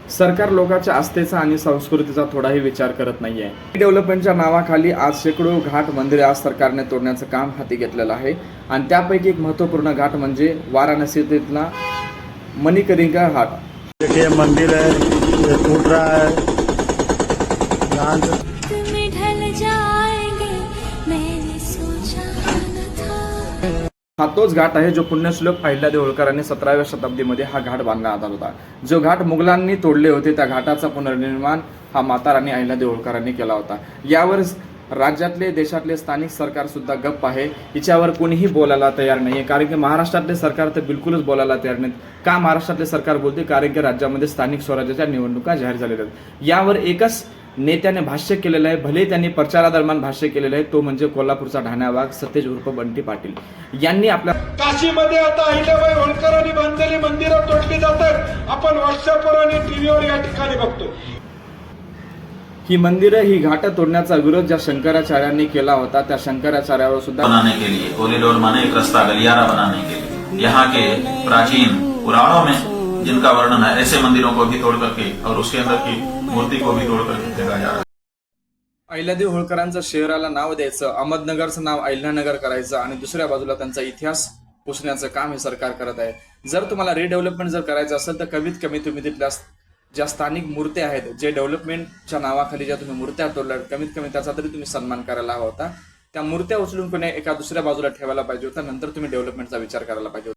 सरकार लोकांच्या आस्थेचा आणि संस्कृतीचा थोडाही विचार करत नाहीये। डेव्हलपमेंटच्या नावाखाली आज शेकडो घाट मंदिरे आज सरकारने तोडण्याचं काम हाती घेतलेलं आहे आणि त्यापैकी एक महत्त्वपूर्ण घाट म्हणजे वाराणसीतला मणिकर्णिका घाट। देखिए मंदिर है, ये टूट रहा है। यहाँ से हा तोच घाट आहे जो पुण्यश्लोक अहिल्यादेवी होळकरांनी 17व्या शताब्दीमध्ये हा घाट बांधण्यात आला होता। जो घाट मुघलांनी तोडले होते त्या घाटाचा पुनर्निर्माण हा माता राणी अहिल्यादेवी होळकरांनी केला होता। यावर राज्यातले देशातले स्थानिक सरकार सुद्धा गप्प आहे, हिच्यावर कोणीही बोलायला तयार नाहीये। कारण की महाराष्ट्रातले सरकार तर बिलकुलच बोलायला तयार नाहीत। का महाराष्ट्रातले सरकार बोलते? कारण की राज्यामध्ये स्थानिक स्वराज्याच्या निवडणुका जाहीर झालेल्या आहेत। यावर एकच नेत्याने भाष्य केलेलं आहे, भले त्यांनी प्रचारादरम्यान भाष्य केलेलं आहे, तो म्हणजे कोल्हापूरचा ढाण्यावाग सतेज उर्फ बंटी पाटील यांनी आपल्या काशीमध्ये आता अहिल्याबाई होळकरांनी बांधलेली मंदिरं तोडली जातात। आपण व्हॉट्सअपवर आणि टीव्हीवर या ठिकाणी बघतो। ही मंदिरं ही घाट तोडण्याचा विरोध ज्या शंकराचार्यांनी केला होता त्या शंकराचार्यावर सुद्धा बनाने के लिए कॉरिडोर माने एक रास्ता गलियारा बनाने के लिए यहाँ के प्राचीन पुराणों में जिनका वर्णन है, ऐसे मंदिरों को भी तोड़ करके और उसके अंदर की मूर्ति को भी तोड़ करके फेंका जा रहा है। अहिल्यादेवी होळकरांचं शहराला नाव द्यायचं, अहमदनगरचं नाव अहिल्यानगर करायचं आणि दुसऱ्या बाजूला त्यांचा इतिहास पुसण्याचं काम हे सरकार करत आहे। जर तुम्हाला रिडेव्हलपमेंट जर करायचं असेल तर कमीत कमी तुम्ही तिथल्या ज्या स्थानिक मूर्त्या आहेत, जे डेव्हलपमेंटच्या नावाखाली ज्या तुम्ही मूर्त्या तोडल्या, कमीत कमी त्याचा तरी तुम्ही सन्मान करायला हवा होता। त्या मूर्त्या उचलून कोणी एका दुसऱ्या बाजूला ठेवायला पाहिजे होता, नंतर तुम्ही डेव्हलपमेंटचा विचार करायला पाहिजे होता।